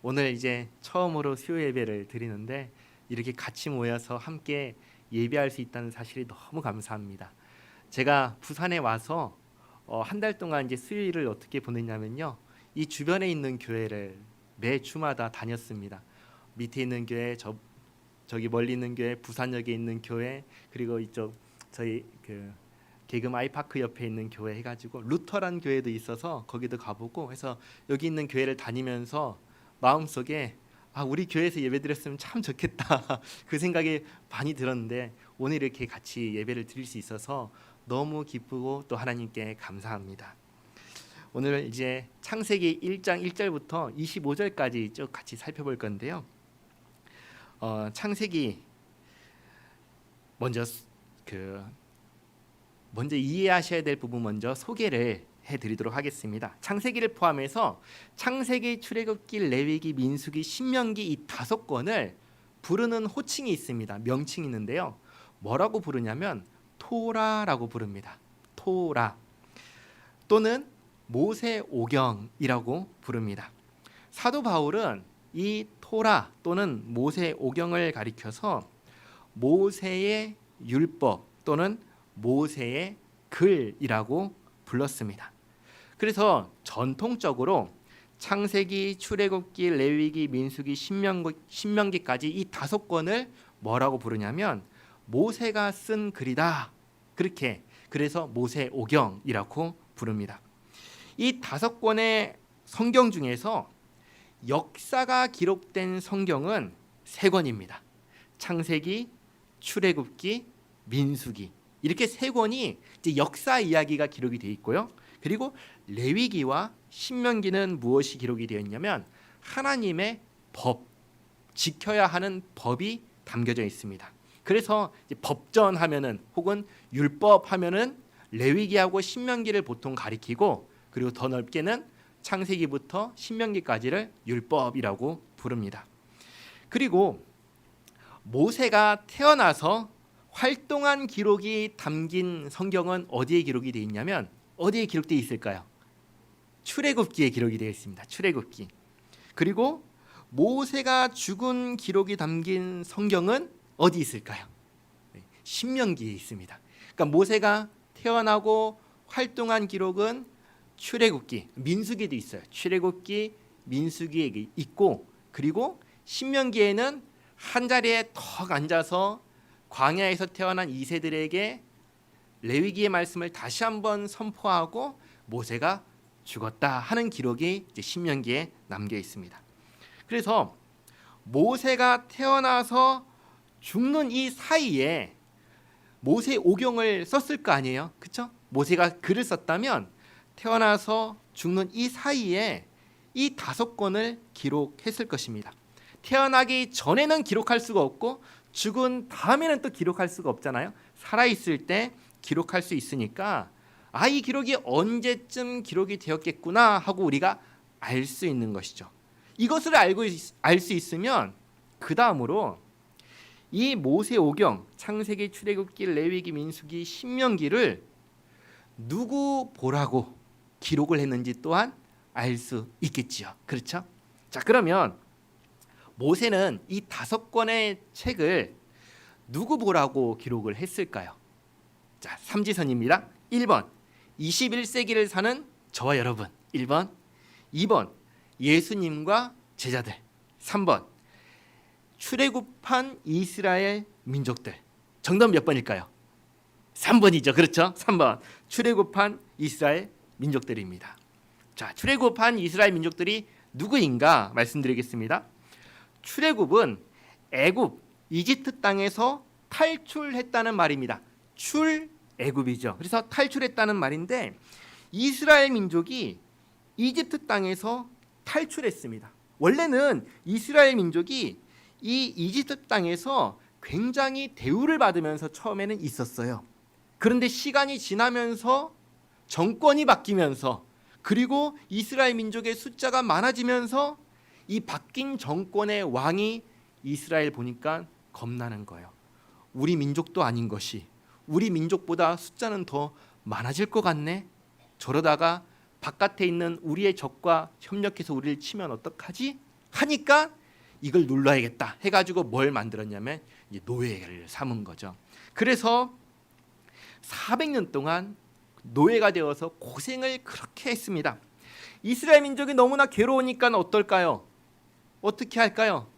오늘 이제 처음으로 수요 예배를 드리는데 이렇게 같이 모여서 함께 예배할 수 있다는 사실이 너무 감사합니다. 제가 부산에 와서 한 달 동안 이제 수요일을 어떻게 보냈냐면요. 이 주변에 있는 교회를 매 주마다 다녔습니다. 밑에 있는 교회, 저기 멀리 있는 교회, 부산역에 있는 교회, 그리고 이쪽 저희 그 개금 아이파크 옆에 있는 교회 해가지고 루터란 교회도 있어서 거기도 가보고 해서 여기 있는 교회를 다니면서 마음속에 우리 교회에서 예배드렸으면 참 좋겠다 그 생각이 많이 들었는데 오늘 이렇게 같이 예배를 드릴 수 있어서 너무 기쁘고 또 하나님께 감사합니다. 오늘 이제 창세기 1장 1절부터 25절까지 쭉 같이 살펴볼 건데요. 창세기 먼저 이해하셔야 될 부분 먼저 소개를 해드리도록 하겠습니다. 창세기를 포함해서 창세기, 출애굽기, 레위기, 민수기, 신명기 이 5권을 부르는 호칭이 있습니다. 명칭이 있는데요. 뭐라고 부르냐면 토라라고 부릅니다. 토라 또는 모세오경이라고 부릅니다. 사도 바울은 이 토라 또는 모세오경을 가리켜서 모세의 율법 또는 모세의 글이라고 불렀습니다. 그래서 전통적으로 창세기, 출애굽기, 레위기, 민수기, 신명기까지 이 5권을 뭐라고 부르냐면 모세가 쓴 글이다. 그래서 모세오경이라고 부릅니다. 이 5권의 성경 중에서 역사가 기록된 성경은 3권입니다. 창세기, 출애굽기, 민수기 이렇게 3권이 이제 역사 이야기가 기록이 되어 있고요. 그리고 레위기와 신명기는 무엇이 기록이 되어 있냐면 하나님의 법, 지켜야 하는 법이 담겨져 있습니다. 그래서 이제 법전 하면은 혹은 율법 하면은 레위기하고 신명기를 보통 가리키고 그리고 더 넓게는 창세기부터 신명기까지를 율법이라고 부릅니다. 그리고 모세가 태어나서 활동한 기록이 담긴 성경은 어디에 기록이 되어 있냐면 어디에 기록되어 있을까요? 출애굽기에 기록이 되어 있습니다. 출애굽기. 그리고 모세가 죽은 기록이 담긴 성경은 어디 있을까요? 신명기에 있습니다. 그러니까 모세가 태어나고 활동한 기록은 출애굽기, 민수기도 있어요. 출애굽기, 민수기에 있고 그리고 신명기에는 한 자리에 턱 앉아서 광야에서 태어난 2세들에게 레위기의 말씀을 다시 한번 선포하고 모세가 죽었다 하는 기록이 이제 신명기에 남겨 있습니다. 그래서 모세가 태어나서 죽는 이 사이에 모세오경을 썼을 거 아니에요, 그렇죠? 모세가 글을 썼다면 태어나서 죽는 이 사이에 이 5권을 기록했을 것입니다. 태어나기 전에는 기록할 수가 없고 죽은 다음에는 또 기록할 수가 없잖아요. 살아있을 때 기록할 수 있으니까 이 기록이 언제쯤 기록이 되었겠구나 하고 우리가 알 수 있는 것이죠. 이것을 알 수 있으면 그 다음으로 이 모세오경, 창세기, 출애굽기, 레위기, 민수기, 신명기를 누구 보라고 기록을 했는지 또한 알 수 있겠지요. 그렇죠? 자, 그러면 모세는 이 5권의 책을 누구 보라고 기록을 했을까요? 자, 삼지선입니다. 1번 21세기를 사는 저와 여러분 1번 2번 예수님과 제자들 3번 출애굽한 이스라엘 민족들. 정답 몇 번일까요? 3번이죠. 그렇죠? 3번 출애굽한 이스라엘 민족들입니다. 자, 출애굽한 이스라엘 민족들이 누구인가 말씀드리겠습니다. 출애굽은 애굽, 이집트 땅에서 탈출했다는 말입니다. 출애굽이죠. 그래서 탈출했다는 말인데 이스라엘 민족이 이집트 땅에서 탈출했습니다. 원래는 이스라엘 민족이 이 이집트 땅에서 굉장히 대우를 받으면서 처음에는 있었어요. 그런데 시간이 지나면서 정권이 바뀌면서 그리고 이스라엘 민족의 숫자가 많아지면서 이 바뀐 정권의 왕이 이스라엘 보니까 겁나는 거예요. 우리 민족도 아닌 것이 우리 민족보다 숫자는 더 많아질 것 같네. 저러다가 바깥에 있는 우리의 적과 협력해서 우리를 치면 어떡하지? 하니까 이걸 눌러야겠다 해가지고 뭘 만들었냐면 이제 노예를 삼은 거죠. 그래서 400년 동안 노예가 되어서 고생을 그렇게 했습니다. 이스라엘 민족이 너무나 괴로우니까 어떨까요? 어떻게 할까요?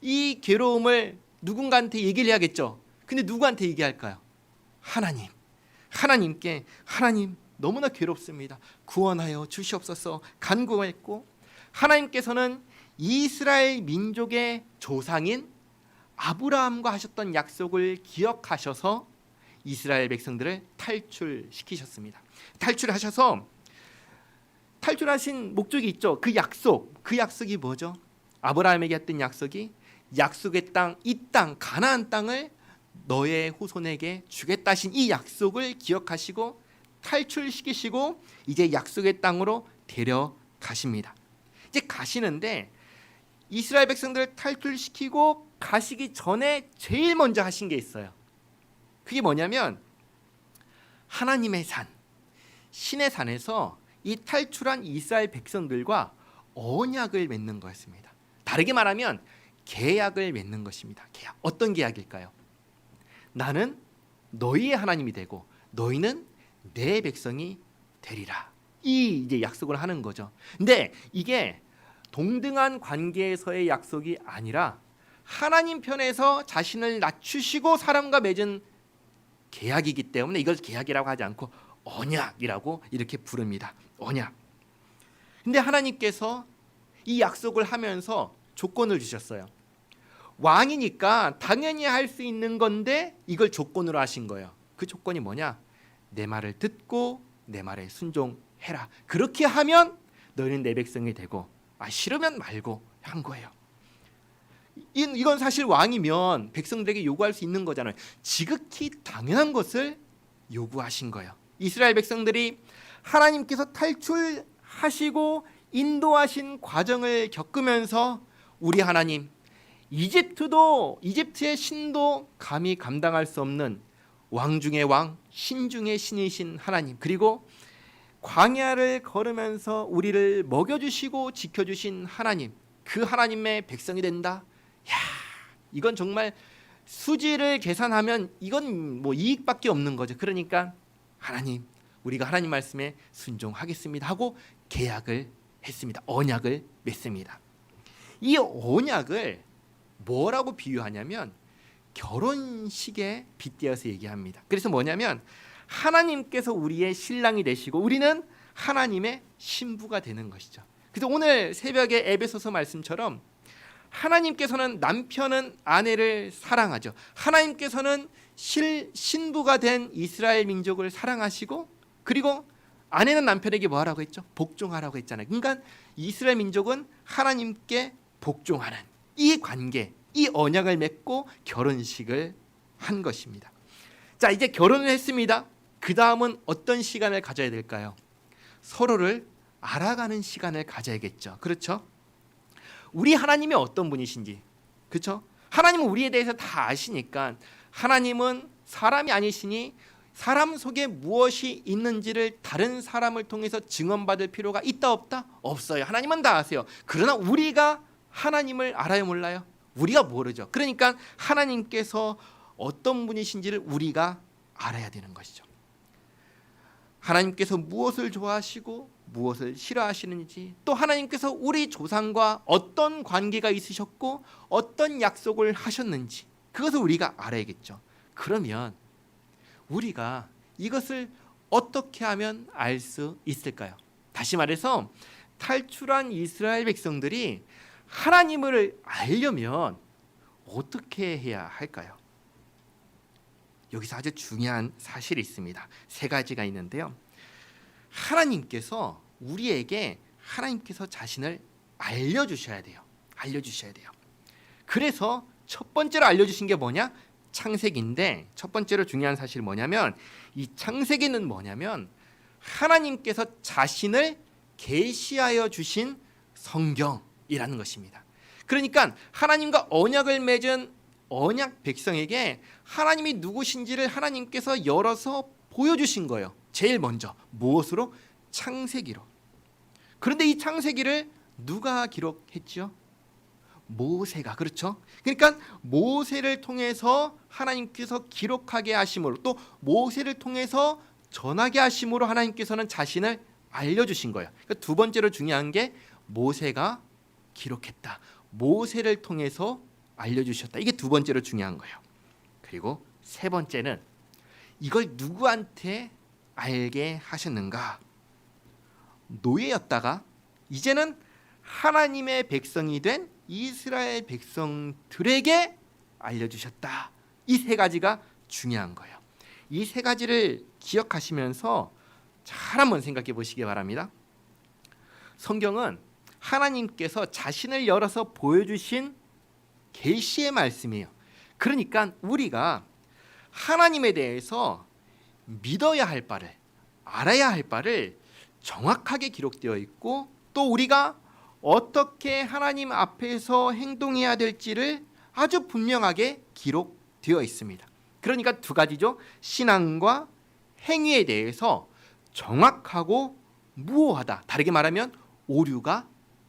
이 괴로움을 누군가한테 얘기를 해야겠죠. 근데 누구한테 얘기할까요? 하나님. 하나님께 하나님 너무나 괴롭습니다. 구원하여 주시옵소서 간구했고, 하나님께서는 이스라엘 민족의 조상인 아브라함과 하셨던 약속을 기억하셔서 이스라엘 백성들을 탈출시키셨습니다. 탈출하셔서 탈출하신 목적이 있죠. 그 약속이 뭐죠? 아브라함에게 했던 약속이 약속의 땅, 이 땅, 가나안 땅을 너의 후손에게 주겠다 하신 이 약속을 기억하시고 탈출시키시고 이제 약속의 땅으로 데려가십니다. 이제 가시는데 이스라엘 백성들을 탈출시키고 가시기 전에 제일 먼저 하신 게 있어요. 그게 뭐냐면 하나님의 산, 신의 산에서 이 탈출한 이스라엘 백성들과 언약을 맺는 거였습니다. 다르게 말하면 계약을 맺는 것입니다. 계약. 어떤 계약일까요? 나는 너희의 하나님이 되고 너희는 내 백성이 되리라. 이 이제 약속을 하는 거죠. 근데 이게 동등한 관계에서의 약속이 아니라 하나님 편에서 자신을 낮추시고 사람과 맺은 계약이기 때문에 이걸 계약이라고 하지 않고 언약이라고 이렇게 부릅니다. 언약. 근데 하나님께서 이 약속을 하면서 조건을 주셨어요. 왕이니까 당연히 할 수 있는 건데 이걸 조건으로 하신 거예요. 그 조건이 뭐냐? 내 말을 듣고 내 말에 순종해라. 그렇게 하면 너희는 내 백성이 되고 싫으면 말고 한 거예요. 이건 사실 왕이면 백성들에게 요구할 수 있는 거잖아요. 지극히 당연한 것을 요구하신 거예요. 이스라엘 백성들이 하나님께서 탈출하시고 인도하신 과정을 겪으면서 우리 하나님, 이집트의 신도 감히 감당할 수 없는 왕 중의 왕, 신 중의 신이신 하나님, 그리고 광야를 걸으면서 우리를 먹여주시고 지켜주신 하나님, 그 하나님의 백성이 된다. 야, 이건 정말 수지를 계산하면 이건 뭐 이익밖에 없는 거죠. 그러니까 하나님, 우리가 하나님 말씀에 순종하겠습니다 하고 계약을 했습니다. 언약을 맺습니다. 이 언약을 뭐라고 비유하냐면 결혼식에 빗대어서 얘기합니다. 그래서 뭐냐면 하나님께서 우리의 신랑이 되시고 우리는 하나님의 신부가 되는 것이죠. 그래서 오늘 새벽에 에베소서 말씀처럼 하나님께서는 남편은 아내를 사랑하죠. 하나님께서는 신부가 된 이스라엘 민족을 사랑하시고, 그리고 아내는 남편에게 뭐 하라고 했죠? 복종하라고 했잖아요. 그러니까 이스라엘 민족은 하나님께 복종하는 이 관계, 이 언약을 맺고 결혼식을 한 것입니다. 자, 이제 결혼을 했습니다. 그 다음은 어떤 시간을 가져야 될까요? 서로를 알아가는 시간을 가져야겠죠. 그렇죠? 우리 하나님이 어떤 분이신지, 그렇죠? 하나님은 우리에 대해서 다 아시니까 하나님은 사람이 아니시니 사람 속에 무엇이 있는지를 다른 사람을 통해서 증언받을 필요가 있다 없다? 없어요. 하나님은 다 아세요. 그러나 우리가 하나님을 알아요 몰라요? 우리가 모르죠. 그러니까 하나님께서 어떤 분이신지를 우리가 알아야 되는 것이죠. 하나님께서 무엇을 좋아하시고 무엇을 싫어하시는지, 또 하나님께서 우리 조상과 어떤 관계가 있으셨고 어떤 약속을 하셨는지 그것을 우리가 알아야겠죠. 그러면 우리가 이것을 어떻게 하면 알 수 있을까요? 다시 말해서 탈출한 이스라엘 백성들이 하나님을 알려면 어떻게 해야 할까요? 여기서 아주 중요한 사실이 있습니다. 세 가지가 있는데요. 하나님께서 우리에게 하나님께서 자신을 알려주셔야 돼요. 알려주셔야 돼요. 그래서 첫 번째로 알려주신 게 뭐냐? 창세기인데 첫 번째로 중요한 사실이 뭐냐면 이 창세기는 뭐냐면 하나님께서 자신을 계시하여 주신 성경이라는 것입니다. 그러니까 하나님과 언약을 맺은 언약 백성에게 하나님이 누구신지를 하나님께서 열어서 보여주신 거예요. 제일 먼저 무엇으로? 창세기로. 그런데 이 창세기를 누가 기록했죠? 모세가. 그렇죠? 그러니까 모세를 통해서 하나님께서 기록하게 하심으로, 또 모세를 통해서 전하게 하심으로 하나님께서는 자신을 알려주신 거예요. 그러니까 두 번째로 중요한 게 모세가 기록했다. 모세를 통해서 알려주셨다. 이게 두 번째로 중요한 거예요. 그리고 세 번째는 이걸 누구한테 알게 하셨는가? 노예였다가 이제는 하나님의 백성이 된 이스라엘 백성들에게 알려주셨다. 이 세 가지가 중요한 거예요. 이 세 가지를 기억하시면서 잘 한번 생각해 보시기 바랍니다. 성경은 하나님께서 자신을 열어서 보여주신 계시의 말씀이에요. 그러니까 우리가 하나님에 대해서 믿어야 할 바를, 알아야 할 바를 정확하게 기록되어 있고, 또 우리가 어떻게 하나님 앞에서 행동해야 될지를 아주 분명하게 기록되어 있습니다. 그러니까 두 가지죠. 신앙과 행위에 대해서 정확하고 무오하다. 다르게 말하면 오류가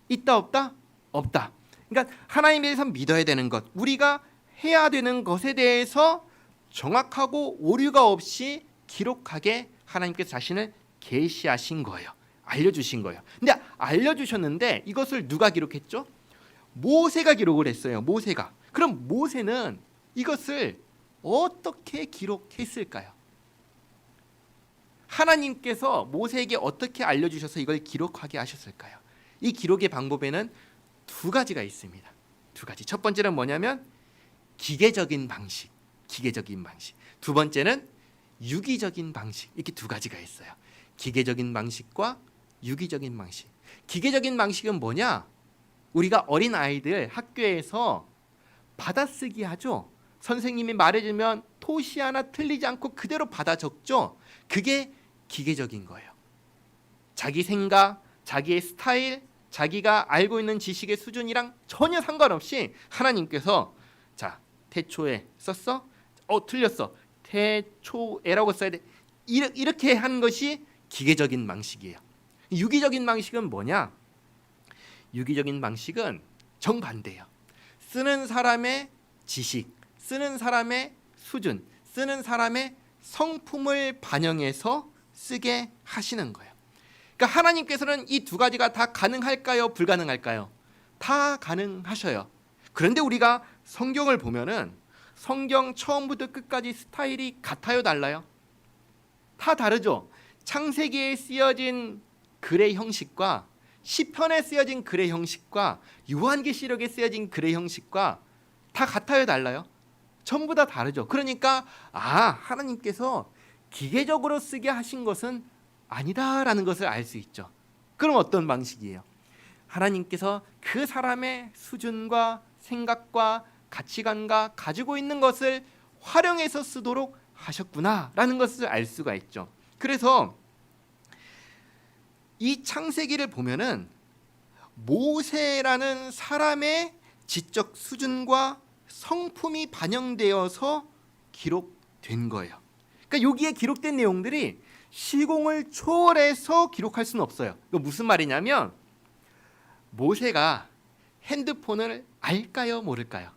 있다 없다? 없다. 그러니까 하나님에 대해서 믿어야 되는 것, 우리가 해야 되는 것에 대해서 정확하고 오류가 없이 기록하게 하나님께서 자신을 계시하신 거예요. 알려주신 거예요. 근데 알려주셨는데 이것을 누가 기록했죠? 모세가 기록을 했어요. 모세가. 그럼 모세는 이것을 어떻게 기록했을까요? 하나님께서 모세에게 어떻게 알려주셔서 이걸 기록하게 하셨을까요? 이 기록의 방법에는 두 가지가 있습니다. 두 가지. 첫 번째는 뭐냐면 기계적인 방식, 기계적인 방식. 두 번째는 유기적인 방식. 이렇게 두 가지가 있어요. 기계적인 방식과 유기적인 방식. 기계적인 방식은 뭐냐? 우리가 어린 아이들 학교에서 받아쓰기 하죠. 선생님이 말해주면 토시 하나 틀리지 않고 그대로 받아 적죠. 그게 기계적인 거예요. 자기 생각, 자기의 스타일, 자기가 알고 있는 지식의 수준이랑 전혀 상관없이 하나님께서 자, 태초에 썼어? 틀렸어. 태초에라고 써야 돼. 이렇게 하는 것이 기계적인 방식이에요. 유기적인 방식은 뭐냐? 유기적인 방식은 정반대예요. 쓰는 사람의 지식, 쓰는 사람의 수준, 쓰는 사람의 성품을 반영해서 쓰게 하시는 거예요. 그러니까 하나님께서는 이 두 가지가 다 가능할까요? 불가능할까요? 다 가능하셔요. 그런데 우리가 성경을 보면은 성경 처음부터 끝까지 스타일이 같아요, 달라요? 다 다르죠. 창세기에 쓰여진 글의 형식과 시편에 쓰여진 글의 형식과 요한계시록에 쓰여진 글의 형식과 다 같아요, 달라요? 전부 다 다르죠. 그러니까 하나님께서 기계적으로 쓰게 하신 것은 아니다라는 것을 알 수 있죠. 그럼 어떤 방식이에요? 하나님께서 그 사람의 수준과 생각과 가치관과 가지고 있는 것을 활용해서 쓰도록 하셨구나라는 것을 알 수가 있죠. 그래서 이 창세기를 보면은 모세라는 사람의 지적 수준과 성품이 반영되어서 기록된 거예요. 그러니까 여기에 기록된 내용들이 시공을 초월해서 기록할 수는 없어요. 이거 무슨 말이냐면 모세가 핸드폰을 알까요, 모를까요?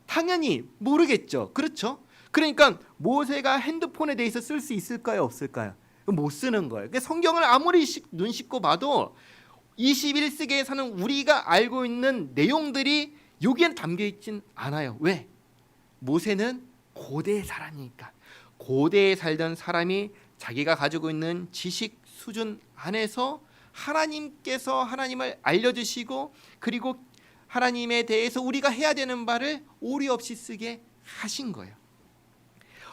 당연히 모르겠죠. 그렇죠? 그러니까 모세가 핸드폰에 대해서 쓸 수 있을까요, 없을까요? 못 쓰는 거예요. 그러니까 성경을 아무리 눈 씻고 봐도 21세기에 사는 우리가 알고 있는 내용들이 여기엔 담겨 있진 않아요. 왜? 모세는 고대의 사람이니까. 고대에 살던 사람이 자기가 가지고 있는 지식 수준 안에서 하나님께서 하나님을 알려주시고, 그리고 하나님에 대해서 우리가 해야 되는 바를 오류 없이 쓰게 하신 거예요.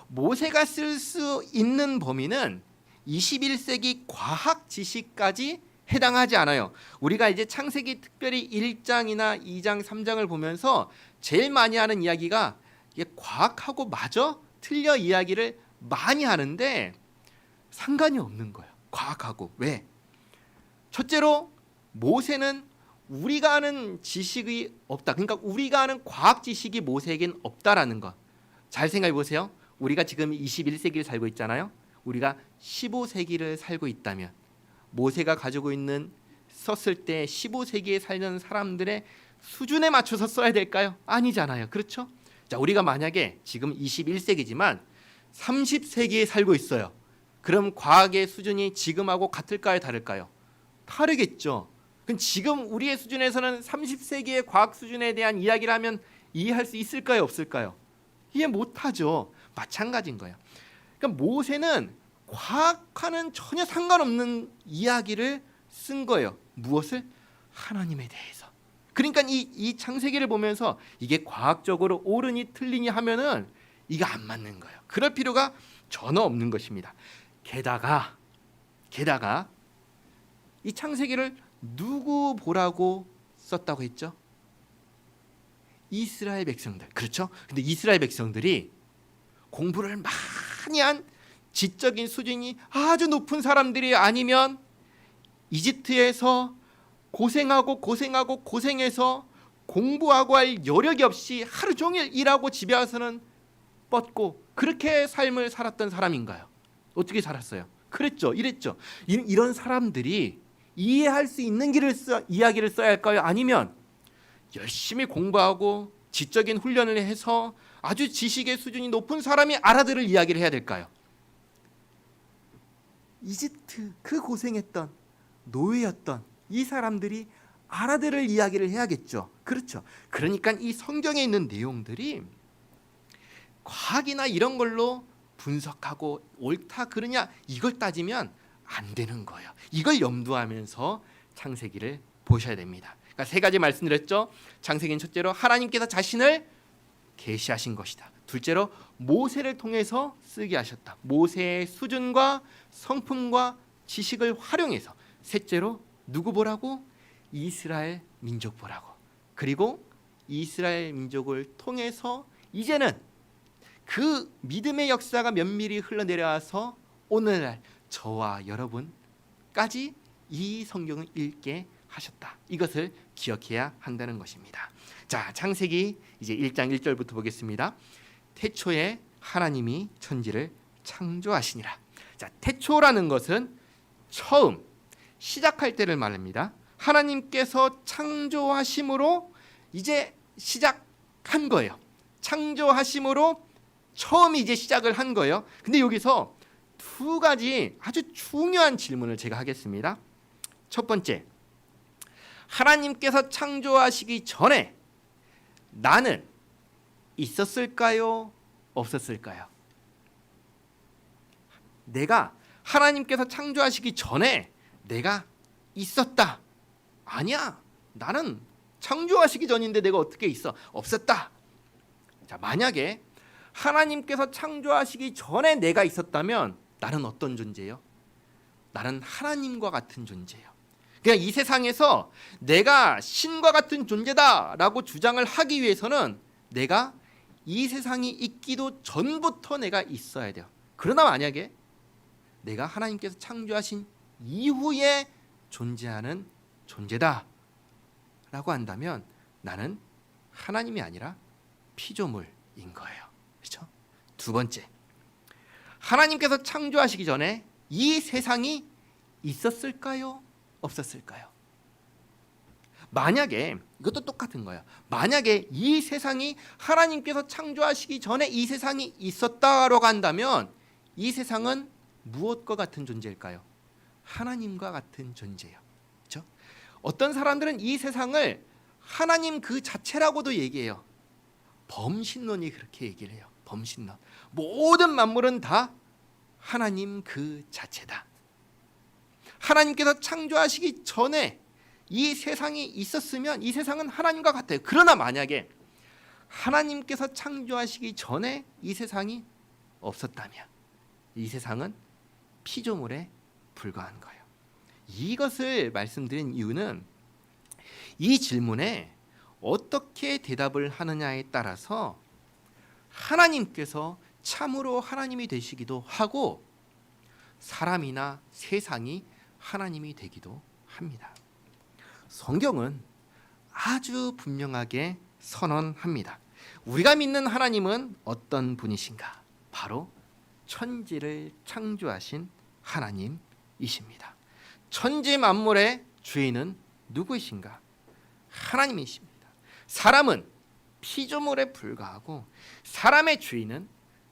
모세가 쓸 수 있는 범위는 21세기 과학 지식까지 해당하지 않아요. 우리가 이제 창세기 특별히 1장이나 2장, 3장을 보면서 제일 많이 하는 이야기가 이게 과학하고 맞아? 틀려 이야기를 많이 하는데 상관이 없는 거예요. 과학하고. 왜? 첫째로 모세는 우리가 아는 지식이 없다. 그러니까 우리가 아는 과학 지식이 모세에겐 없다라는 것. 잘 생각해 보세요. 우리가 지금 21세기를 살고 있잖아요. 우리가 15세기를 살고 있다면 모세가 가지고 있는 썼을 때 15세기에 살던 사람들의 수준에 맞춰서 써야 될까요? 아니잖아요. 그렇죠? 자, 우리가 만약에 지금 21세기지만 30세기에 살고 있어요. 그럼 과학의 수준이 지금하고 같을까요? 다를까요? 다르겠죠. 그럼 지금 우리의 수준에서는 30세기의 과학 수준에 대한 이야기를 하면 이해할 수 있을까요? 없을까요? 이해 못하죠. 마찬가지인 거예요. 그러니까 모세는 과학과는 전혀 상관없는 이야기를 쓴 거예요. 무엇을? 하나님에 대해서. 그러니까 이 창세기를 보면서 이게 과학적으로 옳으니 틀리니 하면은 이거 안 맞는 거예요. 그럴 필요가 전혀 없는 것입니다. 게다가 이 창세기를 누구 보라고 썼다고 했죠? 이스라엘 백성들. 그렇죠? 근데 이스라엘 백성들이 공부를 많이 한 지적인 수준이 아주 높은 사람들이 아니면 이집트에서 고생해서 공부하고 할 여력이 없이 하루 종일 일하고 집에 와서는 뻗고 그렇게 삶을 살았던 사람인가요? 어떻게 살았어요? 그랬죠. 이랬죠. 이런 사람들이 이해할 수 있는 이야기를 써야 할까요? 아니면 열심히 공부하고 지적인 훈련을 해서 아주 지식의 수준이 높은 사람이 알아들을 이야기를 해야 될까요? 이집트 그 고생했던 노예였던 이 사람들이 알아들을 이야기를 해야겠죠. 그렇죠. 그러니까 이 성경에 있는 내용들이 과학이나 이런 걸로 분석하고 옳다 그르냐 이걸 따지면 안 되는 거예요. 이걸 염두하면서 창세기를 보셔야 됩니다. 그러니까 세 가지 말씀드렸죠. 창세기는 첫째로 하나님께서 자신을 계시하신 것이다. 둘째로 모세를 통해서 쓰게 하셨다. 모세의 수준과 성품과 지식을 활용해서. 셋째로 누구 보라고? 이스라엘 민족 보라고. 그리고 이스라엘 민족을 통해서 이제는 그 믿음의 역사가 면밀히 흘러내려와서 오늘날 저와 여러분까지 이 성경을 읽게 하셨다. 이것을 기억해야 한다는 것입니다. 자, 창세기 이제 1장 1절부터 보겠습니다. 태초에 하나님이 천지를 창조하시니라. 자, 태초라는 것은 처음, 시작할 때를 말합니다. 하나님께서 창조하심으로 이제 시작한 거예요. 창조하심으로 처음이 이제 시작을 한 거예요. 근데 여기서 두 가지 아주 중요한 질문을 제가 하겠습니다. 첫 번째, 하나님께서 창조하시기 전에 나는 있었을까요? 없었을까요? 내가 하나님께서 창조하시기 전에 내가 있었다. 아니야. 나는 창조하시기 전인데 내가 어떻게 있어? 없었다. 자, 만약에 하나님께서 창조하시기 전에 내가 있었다면 나는 어떤 존재예요? 나는 하나님과 같은 존재예요. 그냥 이 세상에서 내가 신과 같은 존재다라고 주장을 하기 위해서는 내가 이 세상이 있기도 전부터 내가 있어야 돼요. 그러나 만약에 내가 하나님께서 창조하신 이후에 존재하는 존재다라고 한다면 나는 하나님이 아니라 피조물인 거예요. 그렇죠? 두 번째, 하나님께서 창조하시기 전에 이 세상이 있었을까요? 없었을까요? 만약에 이것도 똑같은 거예요. 만약에 이 세상이 하나님께서 창조하시기 전에 이 세상이 있었다라고 한다면 이 세상은 무엇과 같은 존재일까요? 하나님과 같은 존재예요. 그렇죠? 어떤 사람들은 이 세상을 하나님 그 자체라고도 얘기해요. 범신론이 그렇게 얘기를 해요. 범신론. 모든 만물은 다 하나님 그 자체다. 하나님께서 창조하시기 전에 이 세상이 있었으면 이 세상은 하나님과 같아요. 그러나 만약에 하나님께서 창조하시기 전에 이 세상이 없었다면 이 세상은 피조물에 불과한 거예요. 이것을 말씀드린 이유는 이 질문에 어떻게 대답을 하느냐에 따라서 하나님께서 참으로 하나님이 되시기도 하고 사람이나 세상이 하나님이 되기도 합니다. 성경은 아주 분명하게 선언합니다. 우리가 믿는 하나님은 어떤 분이신가? 바로 천지를 창조하신 하나님이십니다. 천지 만물의 주인은 누구이신가? 하나님이십니다. 사람은 피조물에 불과하고 사람의 주인은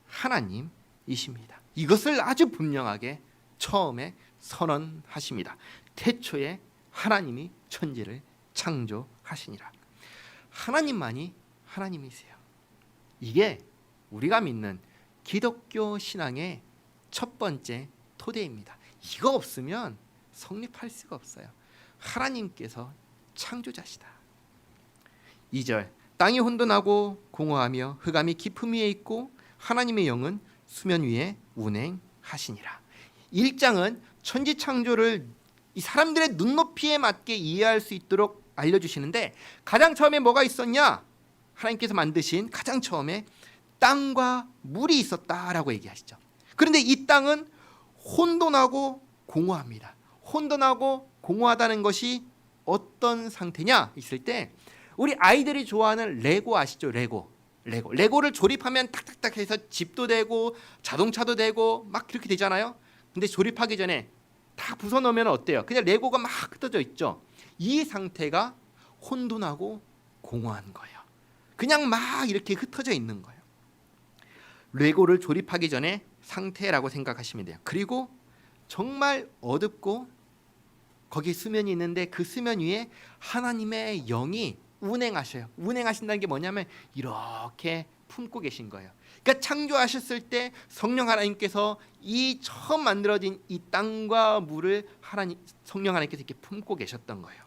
하나님이십니다. 이것을 아주 분명하게 처음에 선언하십니다. 태초에 하나님이 천지를 창조하시니라. 하나님만이 하나님이세요. 이게 우리가 믿는 기독교 신앙의 첫 번째 토대입니다. 이거 없으면 성립할 수가 없어요. 하나님께서 창조자시다. 2절 땅이 혼돈하고 공허하며 흑암이 깊음 위에 있고 하나님의 영은 수면 위에 운행하시니라. 1장은 천지 창조를 이 사람들의 눈높이에 맞게 이해할 수 있도록 알려주시는데 가장 처음에 뭐가 있었냐? 하나님께서 만드신 가장 처음에 땅과 물이 있었다라고 얘기하시죠. 그런데 이 땅은 혼돈하고 공허합니다. 혼돈하고 공허하다는 것이 어떤 상태냐 있을 때 우리 아이들이 좋아하는 레고 아시죠? 레고를 조립하면 탁탁탁 해서 집도 되고 자동차도 되고 막 그렇게 되잖아요. 근데 조립하기 전에 다 부숴놓으면 어때요? 그냥 레고가 막 흩어져 있죠. 이 상태가 혼돈하고 공허한 거예요. 그냥 막 이렇게 흩어져 있는 거예요. 레고를 조립하기 전에 상태라고 생각하시면 돼요. 그리고 정말 어둡고 거기 수면이 있는데 그 수면 위에 하나님의 영이 운행하셔요. 운행하신다는 게 뭐냐면 이렇게 품고 계신 거예요. 그러니까 창조하셨을 때 성령 하나님께서 이 처음 만들어진 이 땅과 물을 성령 하나님께서 이렇게 품고 계셨던 거예요.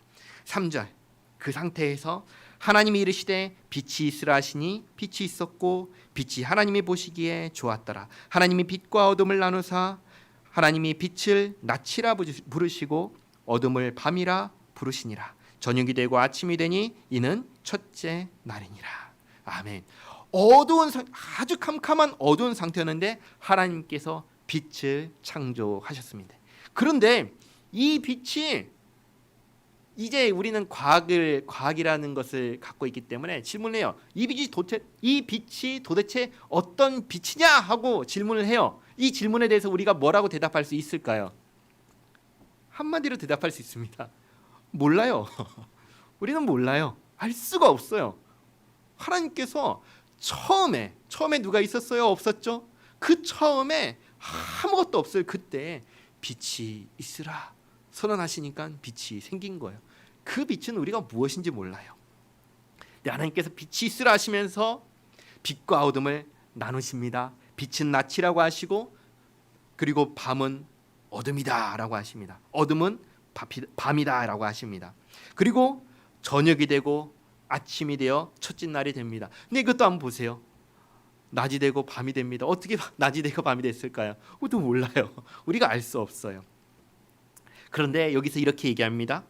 3절 그 상태에서 하나님이 이르시되 빛이 있으라 하시니 빛이 있었고 빛이 하나님이 보시기에 좋았더라. 하나님이 빛과 어둠을 나누사 하나님이 빛을 낮이라 부르시고 어둠을 밤이라 부르시니라. 저녁이 되고 아침이 되니 이는 첫째 날이니라. 아멘. 어두운 아주 캄캄한 어두운 상태였는데 하나님께서 빛을 창조하셨습니다. 그런데 이 빛이 이제 우리는 과학이라는 것을 갖고 있기 때문에 질문해요. 이 빛이 도대체 어떤 빛이냐 하고 질문을 해요. 이 질문에 대해서 우리가 뭐라고 대답할 수 있을까요? 한마디로 대답할 수 있습니다. 몰라요. 우리는 몰라요. 알 수가 없어요. 하나님께서 처음에 누가 있었어요? 없었죠? 그 처음에 아무것도 없어요. 그때 빛이 있으라 선언하시니까 빛이 생긴 거예요. 그 빛은 우리가 무엇인지 몰라요. 하나님께서 빛이 있으라 하시면서 빛과 어둠을 나누십니다. 빛은 낮이라고 하시고 그리고 밤은 어둠이다라고 하십니다. 어둠은 밤이다라고 하십니다. 그리고 저녁이 되고 아침이 되어 첫째 날이 됩니다. 근데 이것도 한번 보세요. 낮이 되고 밤이 됩니다. 어떻게 낮이 되고 밤이 됐을까요? 그것도 몰라요. 우리가 알 수 없어요. 그런데 여기서 이렇게 얘기합니다.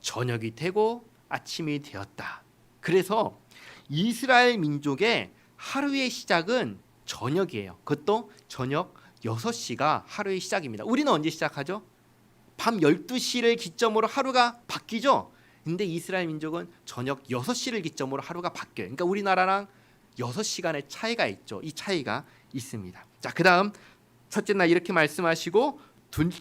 저녁이 되고 아침이 되었다. 그래서 이스라엘 민족의 하루의 시작은 저녁이에요. 그것도 저녁 6시가 하루의 시작입니다. 우리는 언제 시작하죠? 밤 12시를 기점으로 하루가 바뀌죠. 근데 이스라엘 민족은 저녁 6시를 기점으로 하루가 바뀌어요. 그러니까 우리나라랑 6시간의 차이가 있죠. 이 차이가 있습니다. 자, 그다음 첫째 날 이렇게 말씀하시고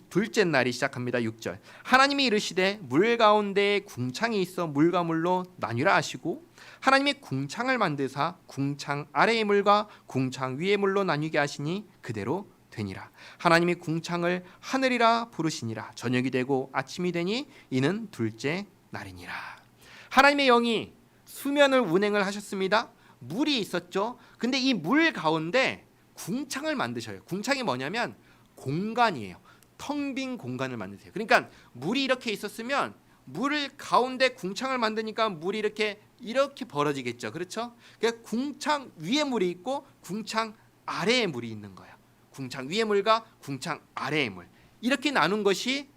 둘째 날이 시작합니다. 6절 하나님이 이르시되 물 가운데 궁창이 있어 물과 물로 나뉘라 하시고 하나님이 궁창을 만드사 궁창 아래의 물과 궁창 위의 물로 나뉘게 하시니 그대로 되니라. 하나님이 궁창을 하늘이라 부르시니라. 저녁이 되고 아침이 되니 이는 둘째 날이니라. 하나님의 영이 수면을 운행을 하셨습니다. 물이 있었죠. 근데 이 물 가운데 궁창을 만드셔요. 궁창이 뭐냐면 공간이에요. 텅 빈 공간을 만드세요. 그러니까 물이 이렇게 있었으면 물을 가운데 궁창을 만드니까 물이 이렇게 벌어지겠죠. 그렇죠? 그러니까 궁창 위에 물이 있고 궁창 아래에 물이 있는 거예요. 궁창 위의 물과 궁창 아래의 물. 이렇게 나눈 것이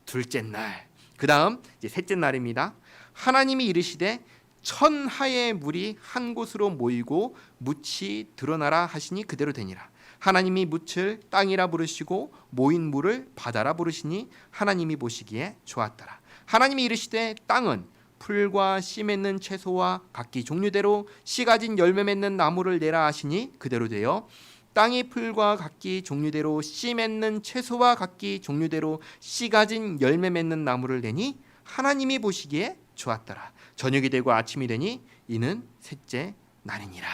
둘째 날. 그다음 이제 셋째 날입니다. 하나님이 이르시되 천하의 물이 한 곳으로 모이고 묻이 드러나라 하시니 그대로 되니라. 하나님이 묻을 땅이라 부르시고 모인 물을 바다라 부르시니 하나님이 보시기에 좋았더라. 하나님이 이르시되 땅은 풀과 씨 맺는 채소와 각기 종류대로 씨 가진 열매 맺는 나무를 내라 하시니 그대로 되어 땅이 풀과 각기 종류대로 씨 맺는 채소와 각기 종류대로 씨 가진 열매 맺는 나무를 내니 하나님이 보시기에 좋았더라. 저녁이 되고 아침이 되니 이는 셋째 날이니라.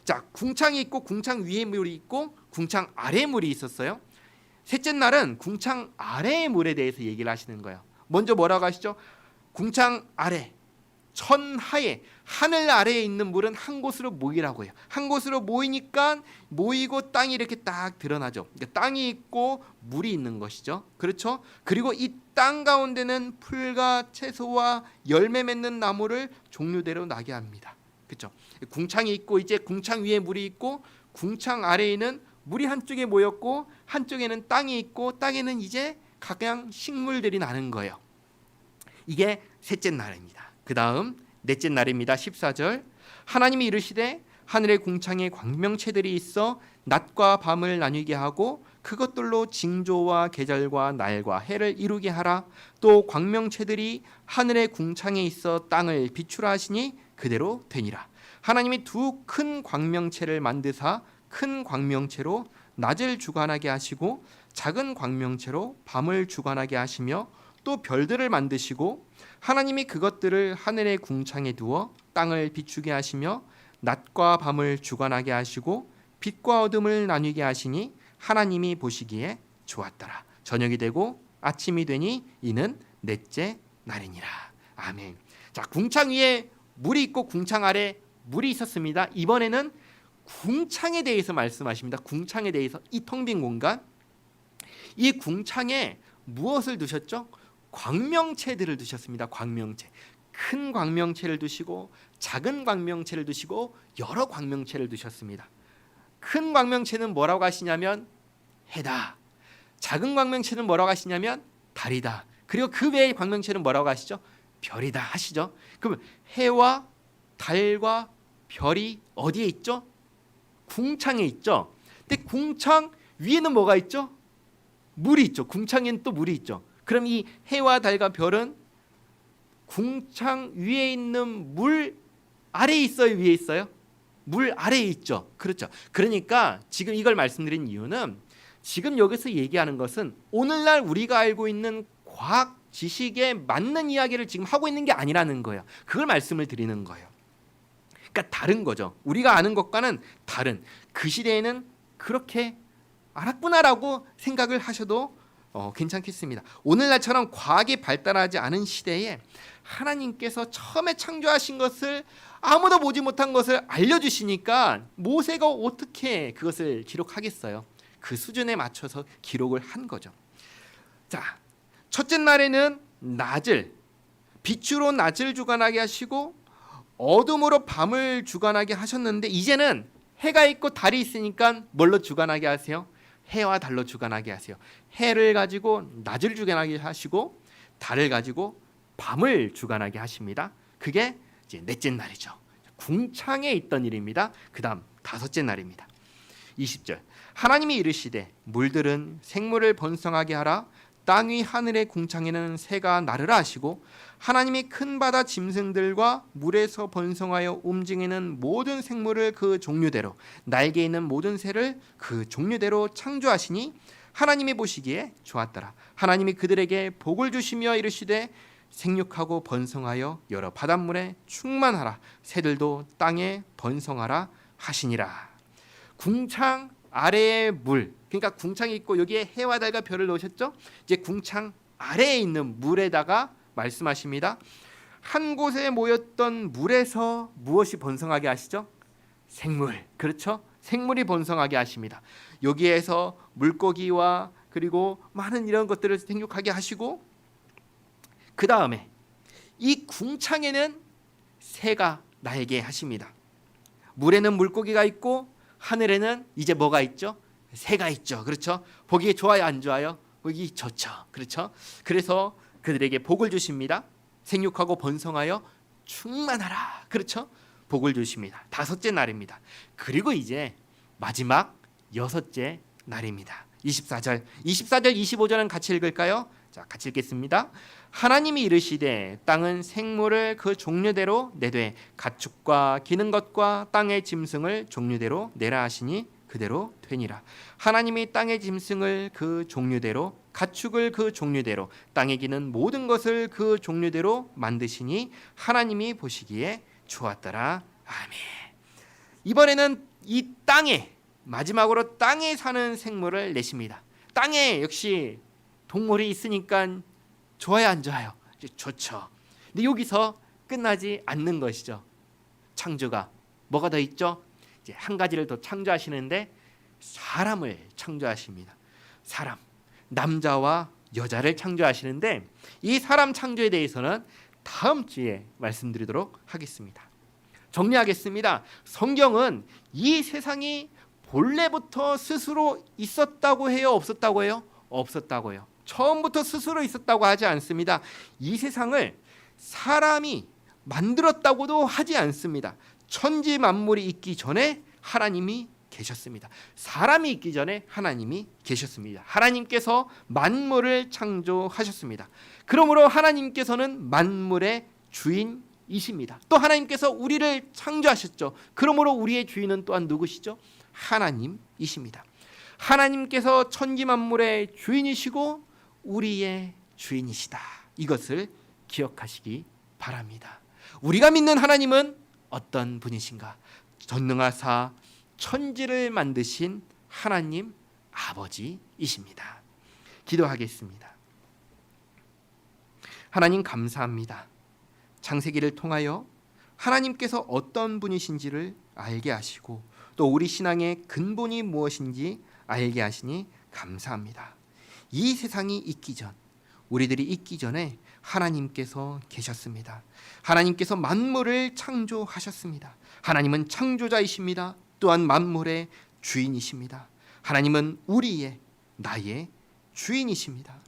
자, 궁창이 있고 궁창 위에 물이 있고 궁창 아래에 물이 있었어요. 셋째 날은 궁창 아래의 물에 대해서 얘기를 하시는 거예요. 먼저 뭐라고 하시죠? 궁창 아래, 천하에, 하늘 아래에 있는 물은 한 곳으로 모이라고 해요. 한 곳으로 모이니까 모이고 땅이 이렇게 딱 드러나죠. 그러니까 땅이 있고 물이 있는 것이죠. 그렇죠? 그리고 이 땅 가운데는 풀과 채소와 열매 맺는 나무를 종류대로 나게 합니다. 그렇죠? 궁창이 있고 이제 궁창 위에 물이 있고 궁창 아래에는 물이 한쪽에 모였고 한쪽에는 땅이 있고 땅에는 이제 각양 식물들이 나는 거예요. 이게 셋째 날입니다. 그 다음 넷째 날입니다. 14절. 하나님이 이르시되 하늘의 궁창에 광명체들이 있어 낮과 밤을 나뉘게 하고 그것들로 징조와 계절과 날과 해를 이루게 하라. 또 광명체들이 하늘의 궁창에 있어 땅을 비추라 하시니 그대로 되니라. 하나님이 두 큰 광명체를 만드사 큰 광명체로 낮을 주관하게 하시고 작은 광명체로 밤을 주관하게 하시며 또 별들을 만드시고 하나님이 그것들을 하늘의 궁창에 두어 땅을 비추게 하시며 낮과 밤을 주관하게 하시고 빛과 어둠을 나뉘게 하시니 하나님이 보시기에 좋았더라. 저녁이 되고 아침이 되니 이는 넷째 날이니라. 아멘. 자, 궁창 위에 물이 있고 궁창 아래 물이 있었습니다. 이번에는 궁창에 대해서 말씀하십니다. 궁창에 대해서 이 텅 빈 공간, 이 궁창에 무엇을 두셨죠? 광명체들을 두셨습니다. 광명체. 큰 광명체를 두시고 작은 광명체를 두시고 여러 광명체를 두셨습니다. 큰 광명체는 뭐라고 하시냐면 해다. 작은 광명체는 뭐라고 하시냐면 달이다. 그리고 그 외의 광명체는 뭐라고 하시죠? 별이다 하시죠. 그럼 해와 달과 별이 어디에 있죠? 궁창에 있죠. 근데 궁창 위에는 뭐가 있죠? 물이 있죠. 궁창에는 또 물이 있죠. 그럼 이 해와 달과 별은 궁창 위에 있는 물 아래에 있어요, 위에 있어요? 물 아래에 있죠. 그렇죠. 그러니까 지금 이걸 말씀드린 이유는 지금 여기서 얘기하는 것은 오늘날 우리가 알고 있는 과학 지식에 맞는 이야기를 지금 하고 있는 게 아니라는 거예요. 그걸 말씀을 드리는 거예요. 그러니까 다른 거죠. 우리가 아는 것과는 다른, 그 시대에는 그렇게 알았구나라고 생각을 하셔도 괜찮겠습니다. 오늘날처럼 과학이 발달하지 않은 시대에 하나님께서 처음에 창조하신 것을 아무도 보지 못한 것을 알려주시니까 모세가 어떻게 그것을 기록하겠어요? 그 수준에 맞춰서 기록을 한 거죠. 자, 첫째 날에는 낮을, 빛으로 낮을 주관하게 하시고 어둠으로 밤을 주관하게 하셨는데 이제는 해가 있고 달이 있으니까 뭘로 주관하게 하세요? 해와 달로 주관하게 하세요. 해를 가지고 낮을 주관하게 하시고 달을 가지고 밤을 주관하게 하십니다. 그게 이제 넷째 날이죠. 궁창에 있던 일입니다. 그 다음 다섯째 날입니다. 20절. 하나님이 이르시되 물들은 생물을 번성하게 하라. 땅 위 하늘의 궁창에는 새가 나르라 하시고 하나님이 큰 바다 짐승들과 물에서 번성하여 움직이는 모든 생물을 그 종류대로 날개 있는 모든 새를 그 종류대로 창조하시니 하나님이 보시기에 좋았더라. 하나님이 그들에게 복을 주시며 이르시되 생육하고 번성하여 여러 바닷물에 충만하라. 새들도 땅에 번성하라 하시니라. 궁창 아래의 물, 그러니까 궁창이 있고 여기에 해와 달과 별을 넣으셨죠? 이제 궁창 아래에 있는 물에다가 말씀하십니다. 한 곳에 모였던 물에서 무엇이 번성하게 하시죠? 생물. 그렇죠? 생물이 번성하게 하십니다. 여기에서 물고기와 그리고 많은 이런 것들을 생육하게 하시고 그 다음에 이 궁창에는 새가 날게 하십니다. 물에는 물고기가 있고 하늘에는 이제 뭐가 있죠? 새가 있죠. 그렇죠? 보기 좋아요, 안 좋아요? 보기 좋죠. 그렇죠? 그래서 그들에게 복을 주십니다. 생육하고 번성하여 충만하라. 그렇죠? 복을 주십니다. 다섯째 날입니다. 그리고 이제 마지막 여섯째 날입니다. 24절, 25절은 같이 읽을까요? 자, 같이 읽겠습니다. 하나님이 이르시되 땅은 생물을 그 종류대로 내되 가축과 기는 것과 땅의 짐승을 종류대로 내라 하시니 그대로 되니라. 하나님이 땅의 짐승을 그 종류대로 가축을 그 종류대로 땅에 기는 모든 것을 그 종류대로 만드시니 하나님이 보시기에 좋았더라. 아멘. 이번에는 이 땅에 마지막으로 땅에 사는 생물을 내십니다. 땅에 역시 동물이 있으니까 좋아요, 안 좋아요? 좋죠. 근데 여기서 끝나지 않는 것이죠. 창조가 뭐가 더 있죠? 이제 한 가지를 더 창조하시는데 사람을 창조하십니다. 사람, 남자와 여자를 창조하시는데 이 사람 창조에 대해서는 다음 주에 말씀드리도록 하겠습니다. 정리하겠습니다. 성경은 이 세상이 본래부터 스스로 있었다고 해요? 없었다고 해요? 없었다고 해요. 처음부터 스스로 있었다고 하지 않습니다. 이 세상을 사람이 만들었다고도 하지 않습니다. 천지 만물이 있기 전에 하나님이 계셨습니다. 사람이 있기 전에 하나님이 계셨습니다. 하나님께서 만물을 창조하셨습니다. 그러므로 하나님께서는 만물의 주인이십니다. 또 하나님께서 우리를 창조하셨죠. 그러므로 우리의 주인은 또한 누구시죠? 하나님이십니다. 하나님께서 천지 만물의 주인이시고 우리의 주인이시다. 이것을 기억하시기 바랍니다. 우리가 믿는 하나님은 어떤 분이신가? 전능하사 천지를 만드신 하나님 아버지이십니다. 기도하겠습니다. 하나님 감사합니다. 창세기를 통하여 하나님께서 어떤 분이신지를 알게 하시고 또 우리 신앙의 근본이 무엇인지 알게 하시니 감사합니다. 이 세상이 있기 전, 우리들이 있기 전에 하나님께서 계셨습니다. 하나님께서 만물을 창조하셨습니다. 하나님은 창조자이십니다. 또한 만물의 주인이십니다. 하나님은 우리의, 나의 주인이십니다.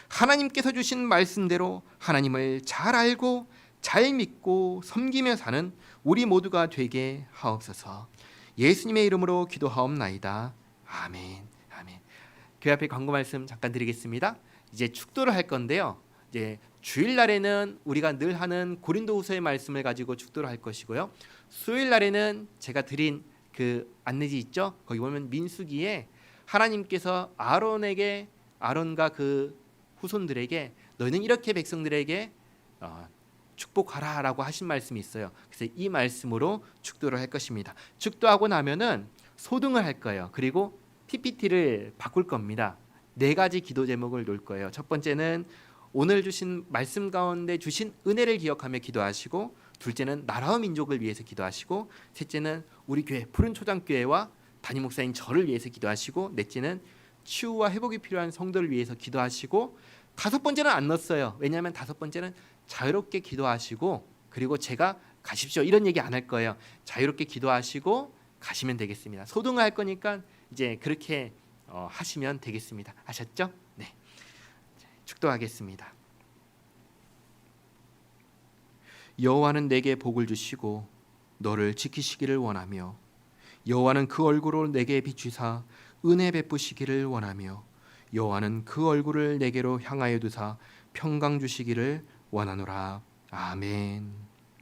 하나님께서 주신 말씀대로 하나님을 잘 알고 잘 믿고 섬기며 사는 우리 모두가 되게 하옵소서. 예수님의 이름으로 기도하옵나이다. 아멘. 아멘. 교회 앞에 광고 말씀 잠깐 드리겠습니다. 이제 축도를 할 건데요. 이제 주일날에는 우리가 늘 하는 고린도후서의 말씀을 가지고 축도를 할 것이고요. 수요일날에는 제가 드린 그 안내지 있죠. 거기 보면 민수기에 하나님께서 아론과 그 후손들에게 너희는 이렇게 백성들에게 축복하라라고 하신 말씀이 있어요. 그래서 이 말씀으로 축도를 할 것입니다. 축도하고 나면은 소등을 할 거예요. 그리고 PPT를 바꿀 겁니다. 4가지 기도 제목을 놓을 거예요. 첫 번째는 오늘 주신 말씀 가운데 주신 은혜를 기억하며 기도하시고, 둘째는 나라와 민족을 위해서 기도하시고, 셋째는 우리 교회 푸른 초장교회와 담임 목사인 저를 위해서 기도하시고, 넷째는 치유와 회복이 필요한 성도를 위해서 기도하시고, 5번째는 안 넣었어요. 왜냐하면 5번째는 자유롭게 기도하시고, 그리고 제가 가십시오 이런 얘기 안 할 거예요. 자유롭게 기도하시고 가시면 되겠습니다. 소등을 할 거니까 이제 그렇게 하시면 되겠습니다. 아셨죠? 네. 축도하겠습니다. 여호와는 내게 복을 주시고 너를 지키시기를 원하며, 여호와는 그 얼굴을 내게 비추사 은혜 베푸시기를 원하며, 여호와는 그 얼굴을 내게로 향하여 두사 평강 주시기를 원하노라. 아멘.